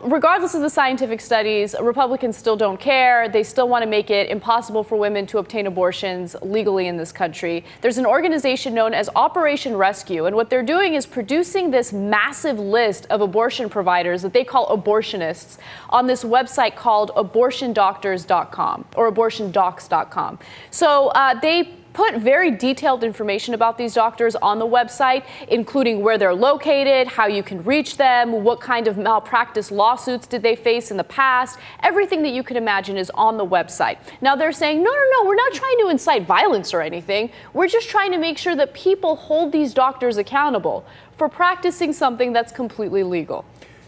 regardless of the scientific studies, Republicans still don't care. They still want to make it impossible for women to obtain abortions legally in this country. There's an organization known as Operation Rescue, and what they're doing is producing this massive list of abortion providers that they call abortionists on this website called abortiondoctors.com or abortiondocs.com. So they put very detailed information about these doctors on the website, including where they're located, how you can reach them, what kind of malpractice lawsuits did they face in the past. Everything that you can imagine is on the website. Now they're saying, no, we're not trying to incite violence or anything. We're just trying to make sure that people hold these doctors accountable for practicing something that's completely legal.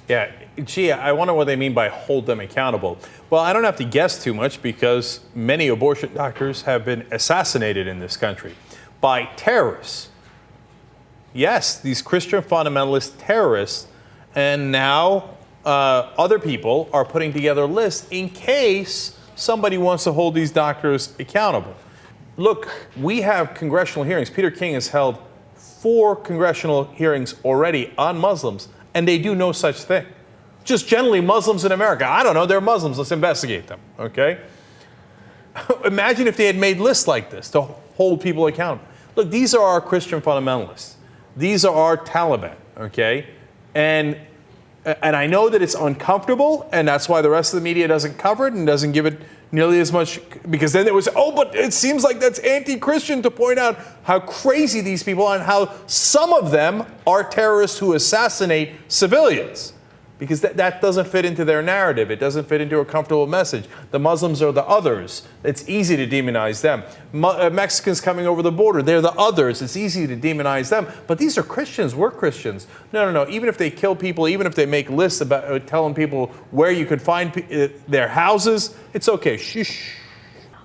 Yeah, gee, I wonder what they mean by hold them accountable. Well, I don't have to guess too much because many abortion doctors have been assassinated in this country by terrorists. Yes, these Christian fundamentalist terrorists. And now other people are putting together lists in case somebody wants to hold these doctors accountable. Look, we have congressional hearings. Peter King has held 4 congressional hearings already on Muslims, and they do no such thing. Just generally Muslims in America. I don't know, they're Muslims, let's investigate them, okay? Imagine if they had made lists like this to hold people accountable. Look, these are our Christian fundamentalists. These are our Taliban, okay? And I know that it's uncomfortable, and that's why the rest of the media doesn't cover it and doesn't give it nearly as much, because then it was, but it seems like that's anti-Christian to point out how crazy these people are and how some of them are terrorists who assassinate civilians. Because that doesn't fit into their narrative. It doesn't fit into a comfortable message. The Muslims are the others. It's easy to demonize them. Mexicans coming over the border, they're the others. It's easy to demonize them. But these are Christians. We're Christians. No. Even if they kill people, even if they make lists about telling people where you could find their houses, it's okay. Shh.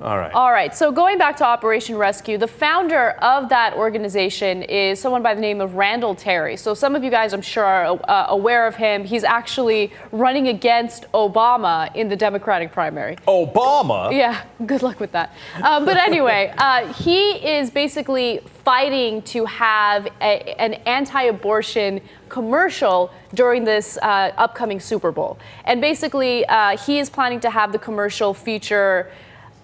All right. So going back to Operation Rescue, the founder of that organization is someone by the name of Randall Terry. So some of you guys, I'm sure, are aware of him. He's actually running against Obama in the Democratic primary. Obama? Yeah, good luck with that. But anyway, he is basically fighting to have an anti-abortion commercial during this upcoming Super Bowl. And basically, he is planning to have the commercial feature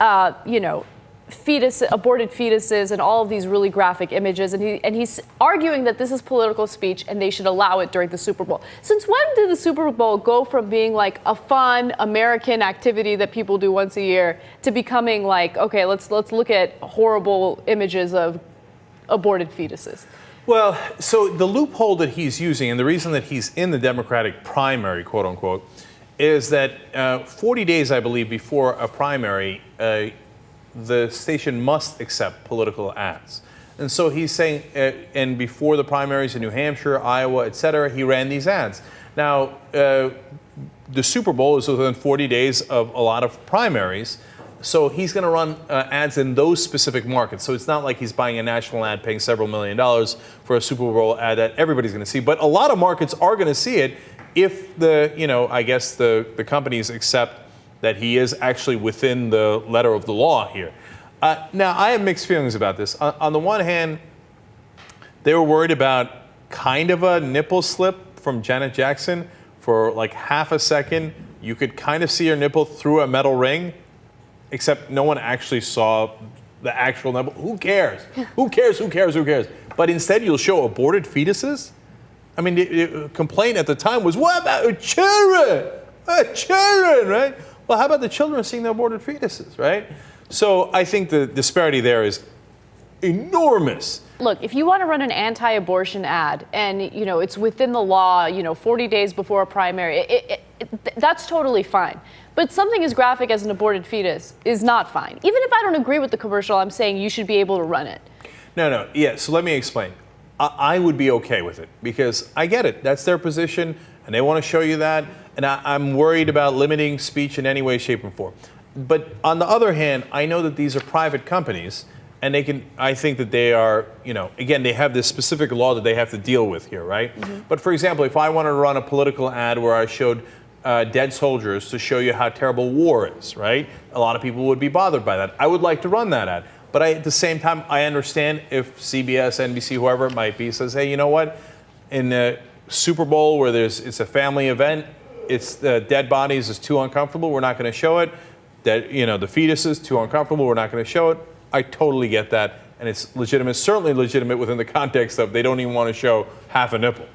aborted fetuses and all of these really graphic images. And he's arguing that this is political speech and they should allow it during the Super Bowl. Since when did the Super Bowl go from being like a fun American activity that people do once a year to becoming like, okay, let's look at horrible images of aborted fetuses? Well, so the loophole that he's using, and the reason that he's in the Democratic primary, quote unquote, is that 40 days, I believe, before a primary, the station must accept political ads. And so he's saying, and before the primaries in New Hampshire, Iowa, et cetera, he ran these ads. Now, the Super Bowl is within 40 days of a lot of primaries, so he's going to run ads in those specific markets. So it's not like he's buying a national ad paying several $1 million for a Super Bowl ad that everybody's going to see. But a lot of markets are going to see it if the companies accept that he is actually within the letter of the law here. Now, I have mixed feelings about this. On the one hand, they were worried about kind of a nipple slip from Janet Jackson for like half a second. You could kind of see her nipple through a metal ring, except no one actually saw the actual nipple. Who cares? Who cares? But instead, you'll show aborted fetuses? I mean, the complaint at the time was, what about children? Children, right? Well, how about the children seeing the aborted fetuses, right? So I think the disparity there is enormous. Look, if you want to run an anti-abortion ad and, it's within the law, 40 days before a primary, that's totally fine. But something as graphic as an aborted fetus is not fine. Even if I don't agree with the commercial, I'm saying you should be able to run it. No. Yeah, so let me explain. I would be okay with it because I get it. That's their position, and they want to show you that. And I'm worried about limiting speech in any way, shape, or form. But on the other hand, I know that these are private companies, and I think that they are, again, they have this specific law that they have to deal with here, right? Mm-hmm. But for example, if I wanted to run a political ad where I showed dead soldiers to show you how terrible war is, right? A lot of people would be bothered by that. I would like to run that ad. But at the same time, I understand if CBS, NBC, whoever it might be, says, hey, you know what? In the Super Bowl where it's a family event, It's the dead bodies is too uncomfortable. We're not going to show it. That, the fetus is too uncomfortable. We're not going to show it. I totally get that. And it's legitimate, certainly legitimate within the context of they don't even want to show half a nipple.